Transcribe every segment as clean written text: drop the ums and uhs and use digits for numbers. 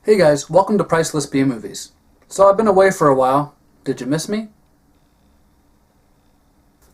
Hey guys, welcome to Priceless B Movies. So I've been away for a while. Did you miss me?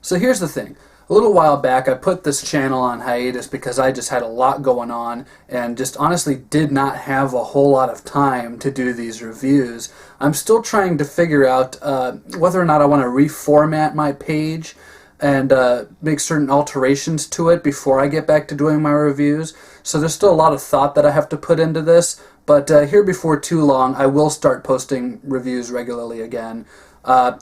So here's the thing. A little while back I put this channel on hiatus because I just had a lot going on and just honestly did not have a whole lot of time to do these reviews. I'm still trying to figure out whether or not I want to reformat my page and make certain alterations to it before I get back to doing my reviews. So there's still a lot of thought that I have to put into this. But here before too long, I will start posting reviews regularly again.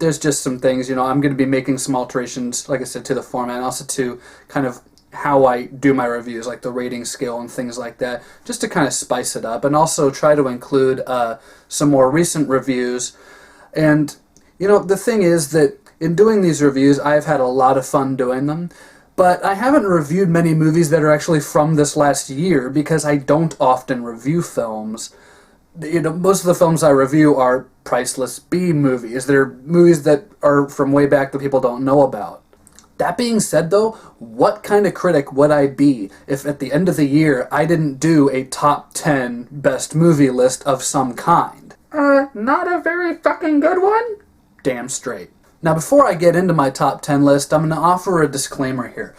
There's just some things, I'm going to be making some alterations, like I said, to the format, and also to kind of how I do my reviews, like the rating scale and things like that, just to kind of spice it up, and also try to include some more recent reviews. And, the thing is that in doing these reviews, I've had a lot of fun doing them. But I haven't reviewed many movies that are actually from this last year because I don't often review films. Most of the films I review are Priceless B movies. They're movies that are from way back that people don't know about. That being said, though, what kind of critic would I be if at the end of the year I didn't do a top 10 best movie list of some kind? Not a very fucking good one? Damn straight. Now, before I get into my top 10 list, I'm going to offer a disclaimer here.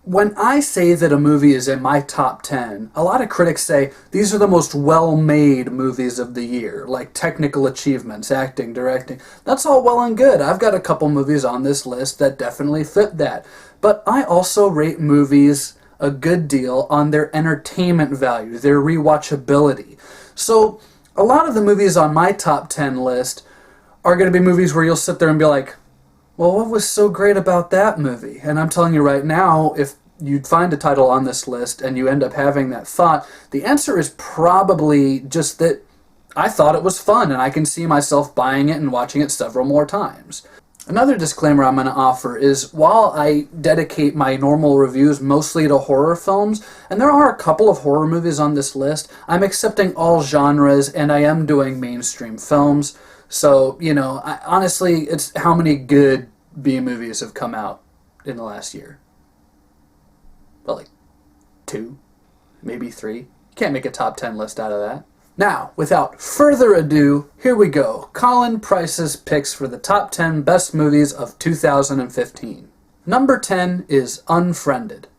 When I say that a movie is in my top 10, a lot of critics say these are the most well-made movies of the year, like technical achievements, acting, directing. That's all well and good. I've got a couple movies on this list that definitely fit that. But I also rate movies a good deal on their entertainment value, their rewatchability. So, a lot of the movies on my top 10 list are going to be movies where you'll sit there and be like, well, what was so great about that movie? And I'm telling you right now, if you'd find a title on this list and you end up having that thought, the answer is probably just that I thought it was fun and I can see myself buying it and watching it several more times. Another disclaimer I'm going to offer is while I dedicate my normal reviews mostly to horror films, and there are a couple of horror movies on this list, I'm accepting all genres and I am doing mainstream films. So, honestly, it's how many good B movies have come out in the last year. Well, like 2, maybe 3. You can't make a top 10 list out of that. Now, without further ado, here we go. Colin Price's picks for the top 10 best movies of 2015. Number 10 is Unfriended.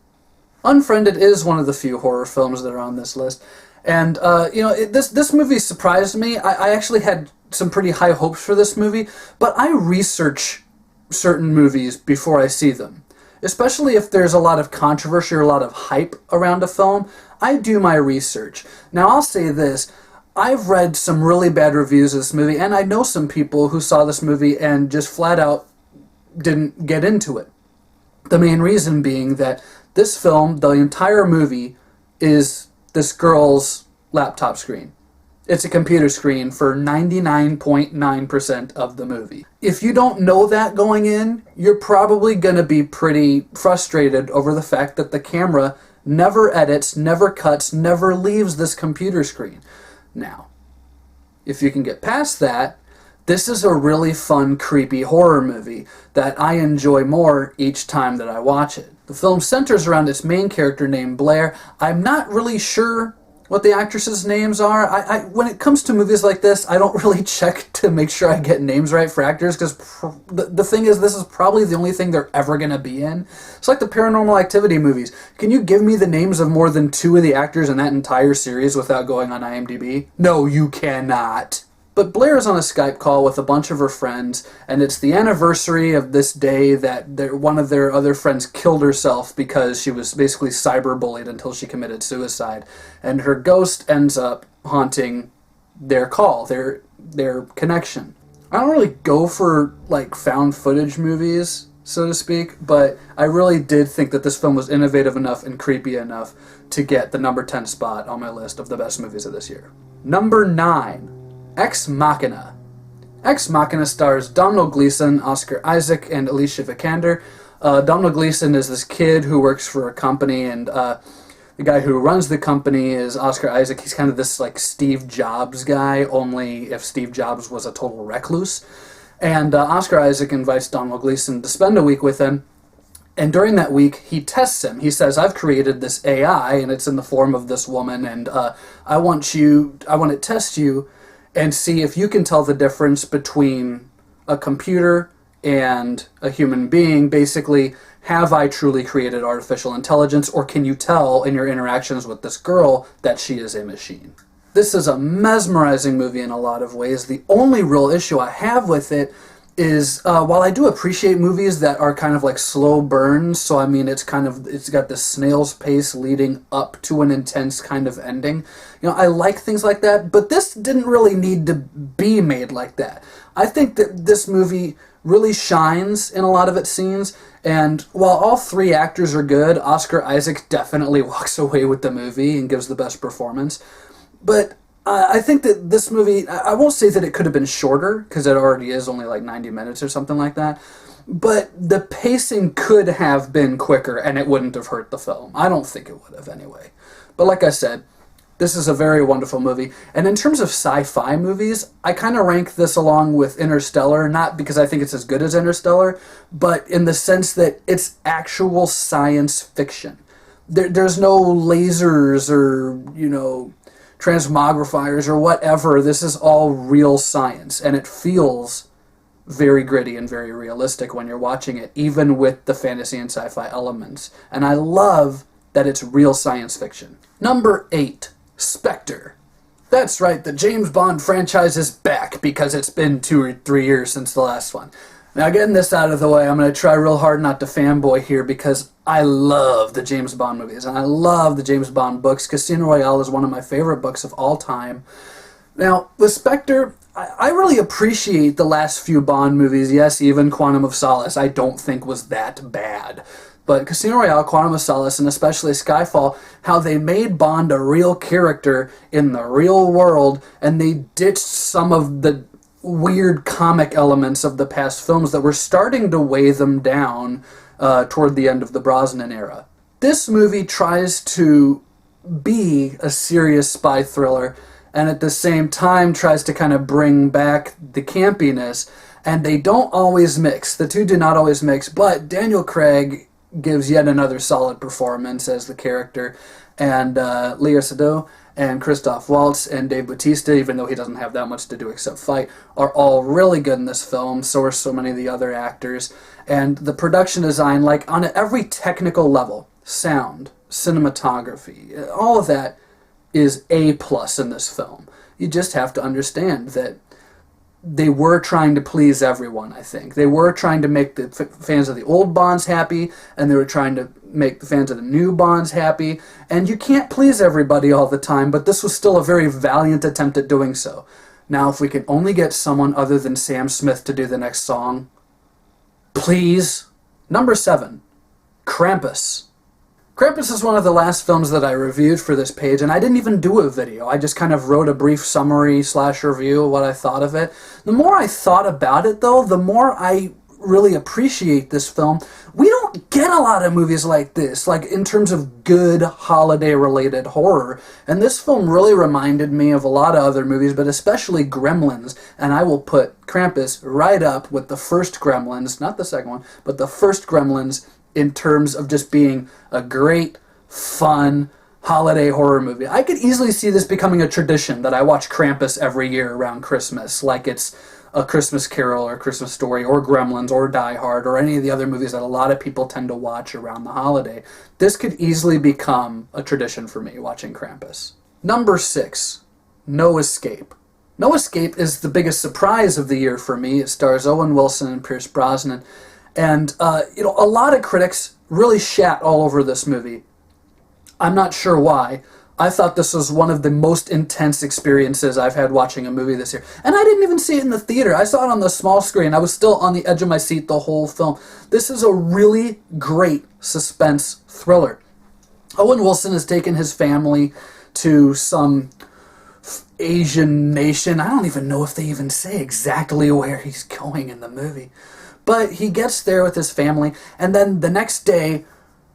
Unfriended is one of the few horror films that are on this list. And, this movie surprised me. I actually had some pretty high hopes for this movie, but I research certain movies before I see them. Especially if there's a lot of controversy or a lot of hype around a film, I do my research. Now, I'll say this. I've read some really bad reviews of this movie, and I know some people who saw this movie and just flat out didn't get into it. The main reason being that this film, the entire movie, is this girl's laptop screen. It's a computer screen for 99.9% of the movie. If you don't know that going in, you're probably going to be pretty frustrated over the fact that the camera never edits, never cuts, never leaves this computer screen. Now, if you can get past that, this is a really fun, creepy horror movie that I enjoy more each time that I watch it. The film centers around its main character named Blair. I'm not really sure what the actresses' names are. When it comes to movies like this, I don't really check to make sure I get names right for actors, because the thing is, this is probably the only thing they're ever going to be in. It's like the Paranormal Activity movies. Can you give me the names of more than 2 of the actors in that entire series without going on IMDb? No, you cannot. But Blair is on a Skype call with a bunch of her friends, and it's the anniversary of this day that one of their other friends killed herself because she was basically cyberbullied until she committed suicide. And her ghost ends up haunting their call, their connection. I don't really go for, found footage movies, so to speak, but I really did think that this film was innovative enough and creepy enough to get the number 10 spot on my list of the best movies of this year. Number 9. Ex Machina. Ex Machina stars Domhnall Gleeson, Oscar Isaac, and Alicia Vikander. Domhnall Gleeson is this kid who works for a company, and the guy who runs the company is Oscar Isaac. He's kind of this Steve Jobs guy, only if Steve Jobs was a total recluse. And Oscar Isaac invites Domhnall Gleeson to spend a week with him. And during that week, he tests him. He says, I've created this AI, and it's in the form of this woman, and I want to test you and see if you can tell the difference between a computer and a human being. Basically, have I truly created artificial intelligence, or can you tell in your interactions with this girl that she is a machine? This is a mesmerizing movie in a lot of ways. The only real issue I have with it is while I do appreciate movies that are kind of like slow burns, so I mean it's got this snail's pace leading up to an intense kind of ending. I like things like that, but this didn't really need to be made like that. I think that this movie really shines in a lot of its scenes, and while all three actors are good, Oscar Isaac definitely walks away with the movie and gives the best performance. But I think that this movie, I won't say that it could have been shorter, because it already is only like 90 minutes or something like that, but the pacing could have been quicker and it wouldn't have hurt the film. I don't think it would have anyway. But like I said, this is a very wonderful movie. And in terms of sci-fi movies, I kind of rank this along with Interstellar, not because I think it's as good as Interstellar, but in the sense that it's actual science fiction. There's no lasers or, transmogrifiers or whatever. This is all real science, and it feels very gritty and very realistic when you're watching it, even with the fantasy and sci-fi elements. And I love that it's real science fiction. Number 8, Spectre. That's right, the James Bond franchise is back because it's been 2 or 3 years since the last one. Now, getting this out of the way, I'm going to try real hard not to fanboy here because I love the James Bond movies, and I love the James Bond books. Casino Royale is one of my favorite books of all time. Now, with Spectre, I really appreciate the last few Bond movies. Yes, even Quantum of Solace I don't think was that bad. But Casino Royale, Quantum of Solace, and especially Skyfall, how they made Bond a real character in the real world, and they ditched some of the weird comic elements of the past films that were starting to weigh them down toward the end of the Brosnan era. This movie tries to be a serious spy thriller and at the same time tries to kind of bring back the campiness, and they don't always mix. The two do not always mix, but Daniel Craig gives yet another solid performance as the character, and Léa Seydoux and Christoph Waltz and Dave Bautista, even though he doesn't have that much to do except fight, are all really good in this film. So are so many of the other actors. And the production design, like on every technical level, sound, cinematography, all of that is A+ in this film. You just have to understand that they were trying to please everyone, I think. They were trying to make the fans of the old Bonds happy, and they were trying to make the fans of the new Bonds happy, and you can't please everybody all the time, but this was still a very valiant attempt at doing so. Now, if we can only get someone other than Sam Smith to do the next song, please. Number 7, Krampus. Krampus is one of the last films that I reviewed for this page, and I didn't even do a video. I just kind of wrote a brief summary / review of what I thought of it. The more I thought about it, though, the more I really appreciate this film. We don't get a lot of movies like this, like in terms of good holiday-related horror, and this film really reminded me of a lot of other movies, but especially Gremlins, and I will put Krampus right up with the first Gremlins, not the second one, but the first Gremlins, in terms of just being a great, fun, holiday horror movie. I could easily see this becoming a tradition that I watch Krampus every year around Christmas, like it's A Christmas Carol or Christmas Story or Gremlins or Die Hard or any of the other movies that a lot of people tend to watch around the holiday. This could easily become a tradition for me, watching Krampus. Number 6, No Escape. No Escape is the biggest surprise of the year for me. It stars Owen Wilson and Pierce Brosnan. And, a lot of critics really shat all over this movie. I'm not sure why. I thought this was one of the most intense experiences I've had watching a movie this year. And I didn't even see it in the theater. I saw it on the small screen. I was still on the edge of my seat the whole film. This is a really great suspense thriller. Owen Wilson has taken his family to some Asian nation. I don't even know if they even say exactly where he's going in the movie. But he gets there with his family, and then the next day,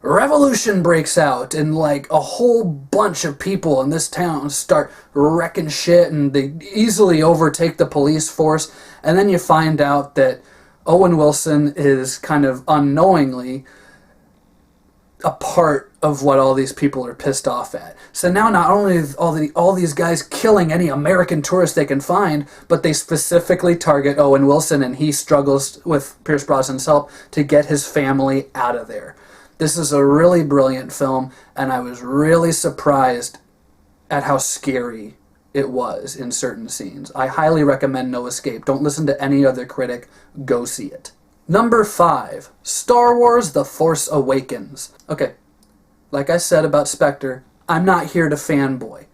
revolution breaks out, and like a whole bunch of people in this town start wrecking shit, and they easily overtake the police force, and then you find out that Owen Wilson is kind of unknowingly a part of what all these people are pissed off at. So now not only is all these guys killing any American tourist they can find, but they specifically target Owen Wilson, and he struggles with Pierce Brosnan's help to get his family out of there. This is a really brilliant film, and I was really surprised at how scary it was in certain scenes. I highly recommend No Escape. Don't listen to any other critic. Go see it. Number 5, Star Wars The Force Awakens. Okay, like I said about Spectre, I'm not here to fanboy.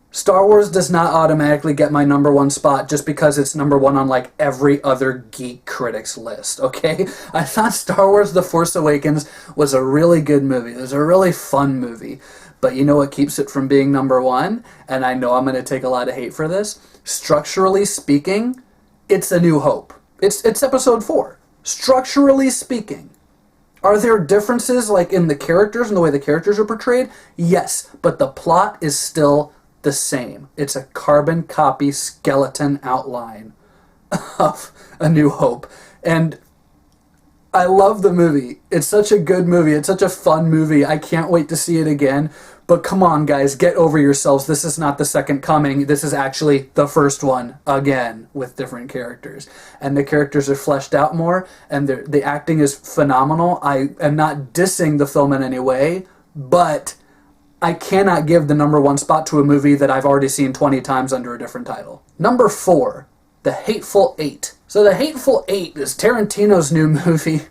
Star Wars does not automatically get my number 1 spot just because it's number 1 on like every other geek critic's list, okay? I thought Star Wars The Force Awakens was a really good movie. It was a really fun movie. But you know what keeps it from being number 1? And I know I'm going to take a lot of hate for this. Structurally speaking, it's A New Hope. It's episode 4. Structurally speaking. Are there differences like in the characters and the way the characters are portrayed? Yes, but the plot is still the same. It's a carbon copy skeleton outline of A New Hope. And I love the movie. It's such a good movie. It's such a fun movie. I can't wait to see it again. But come on, guys, get over yourselves. This is not the second coming. This is actually the first one again with different characters. And the characters are fleshed out more, and the acting is phenomenal. I am not dissing the film in any way, but I cannot give the number 1 spot to a movie that I've already seen 20 times under a different title. Number 4, The Hateful Eight. So The Hateful Eight is Tarantino's new movie.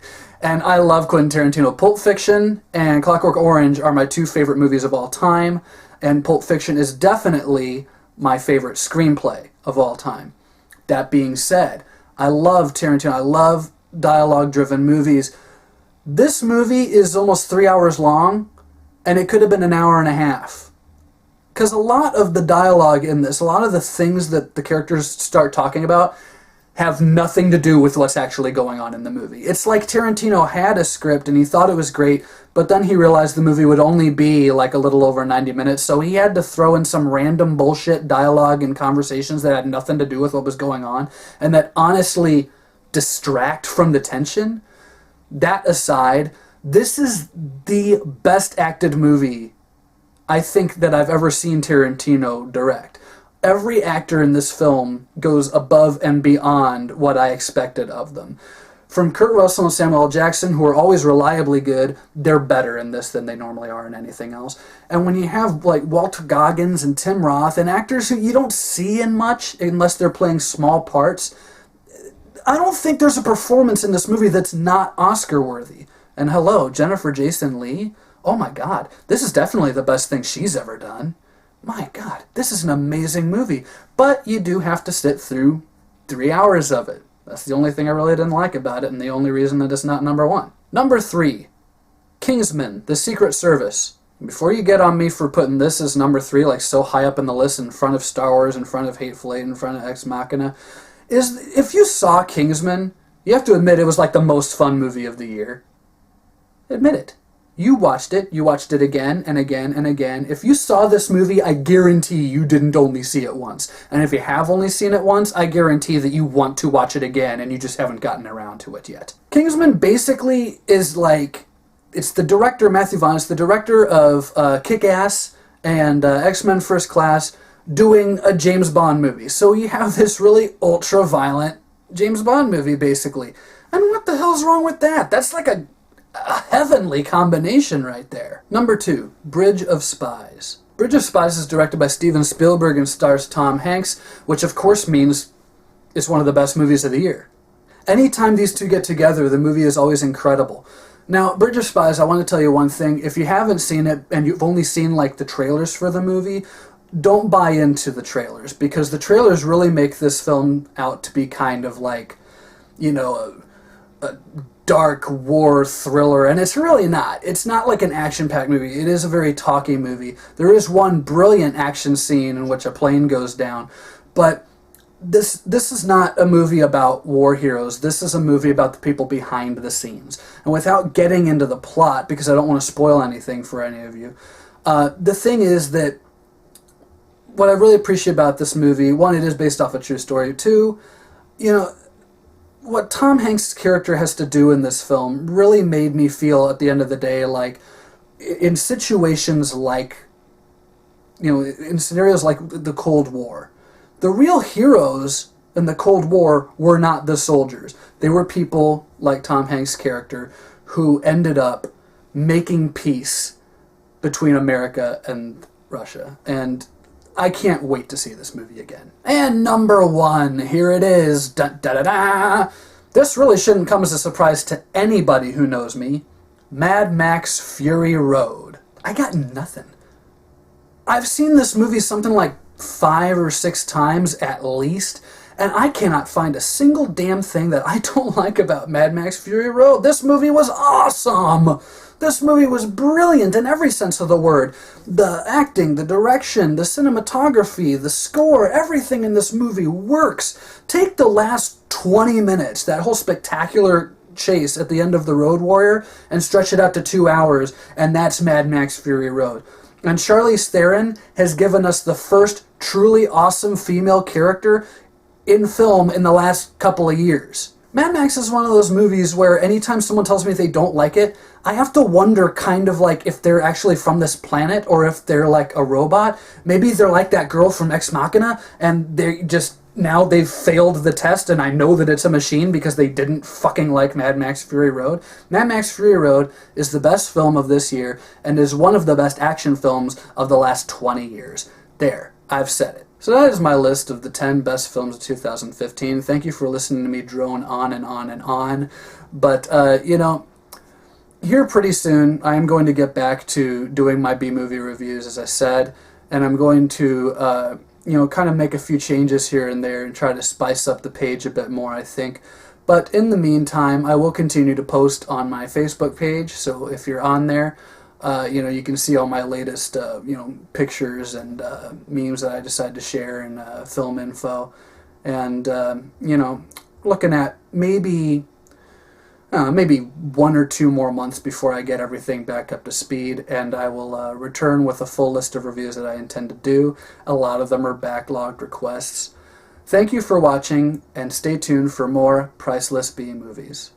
And I love Quentin Tarantino. Pulp Fiction and Clockwork Orange are my 2 favorite movies of all time. And Pulp Fiction is definitely my favorite screenplay of all time. That being said, I love Tarantino. I love dialogue-driven movies. This movie is almost 3 hours long, and it could have been an hour and a half. Because a lot of the dialogue in this, a lot of the things that the characters start talking about have nothing to do with what's actually going on in the movie. It's like Tarantino had a script and he thought it was great, but then he realized the movie would only be like a little over 90 minutes, so he had to throw in some random bullshit dialogue and conversations that had nothing to do with what was going on, and that honestly distract from the tension. That aside, this is the best acted movie I think that I've ever seen Tarantino direct. Every actor in this film goes above and beyond what I expected of them. From Kurt Russell and Samuel L. Jackson, who are always reliably good, they're better in this than they normally are in anything else. And when you have like Walter Goggins and Tim Roth and actors who you don't see in much unless they're playing small parts, I don't think there's a performance in this movie that's not Oscar-worthy. And hello, Jennifer Jason Leigh? Oh my God, this is definitely the best thing she's ever done. My God, this is an amazing movie. But you do have to sit through 3 hours of it. That's the only thing I really didn't like about it, and the only reason that it's not number 1. Number 3, Kingsman, The Secret Service. Before you get on me for putting this as number 3, like so high up in the list, in front of Star Wars, in front of Hateful Eight, in front of Ex Machina, is if you saw Kingsman, you have to admit it was like the most fun movie of the year. Admit it. You watched it again and again and again. If you saw this movie, I guarantee you didn't only see it once. And if you have only seen it once, I guarantee that you want to watch it again and you just haven't gotten around to it yet. Kingsman basically is like, it's the director, Matthew Vaughn, it's the director of Kick-Ass and X-Men First Class doing a James Bond movie. So you have this really ultra-violent James Bond movie, basically. And what the hell's wrong with that? That's like a heavenly combination right there. Number 2, Bridge of Spies. Bridge of Spies is directed by Steven Spielberg and stars Tom Hanks, which of course means it's one of the best movies of the year. Anytime these two get together, the movie is always incredible. Now, Bridge of Spies, I want to tell you one thing. If you haven't seen it and you've only seen like the trailers for the movie, don't buy into the trailers, because the trailers really make this film out to be kind of like, you know, a dark war thriller, and it's really not. It's not like an action-packed movie. It is a very talky movie. There is one brilliant action scene in which a plane goes down, but this is not a movie about war heroes. This is a movie about the people behind the scenes. And without getting into the plot, because I don't want to spoil anything for any of you, the thing is that what I really appreciate about this movie, one, it is based off a true story. Two, you know, what Tom Hanks' character has to do in this film really made me feel at the end of the day like in situations like, in scenarios like the Cold War, the real heroes in the Cold War were not the soldiers. They were people like Tom Hanks' character who ended up making peace between America and Russia. And I can't wait to see this movie again. And number 1, here it is. Da, da, da, da. This really shouldn't come as a surprise to anybody who knows me. Mad Max Fury Road. I got nothing. I've seen this movie something like 5 or 6 times at least, and I cannot find a single damn thing that I don't like about Mad Max Fury Road. This movie was awesome! This movie was brilliant in every sense of the word. The acting, the direction, the cinematography, the score, everything in this movie works. Take the last 20 minutes, that whole spectacular chase at the end of The Road Warrior, and stretch it out to 2 hours, and that's Mad Max Fury Road. And Charlize Theron has given us the first truly awesome female character in film in the last couple of years. Mad Max is one of those movies where anytime someone tells me they don't like it, I have to wonder kind of like if they're actually from this planet or if they're like a robot. Maybe they're like that girl from Ex Machina and they just, now they've failed the test and I know that it's a machine because they didn't fucking like Mad Max Fury Road. Mad Max Fury Road is the best film of this year and is one of the best action films of the last 20 years. There, I've said it. So that is my list of the 10 best films of 2015. Thank you for listening to me drone on and on and on. But, here pretty soon, I am going to get back to doing my B-movie reviews, as I said, and I'm going to, kind of make a few changes here and there and try to spice up the page a bit more, I think. But in the meantime, I will continue to post on my Facebook page, so if you're on there, you can see all my latest, pictures and memes that I decide to share and film info. And, looking at maybe 1 or 2 more months before I get everything back up to speed, and I will return with a full list of reviews that I intend to do. A lot of them are backlogged requests. Thank you for watching, and stay tuned for more Priceless B Movies.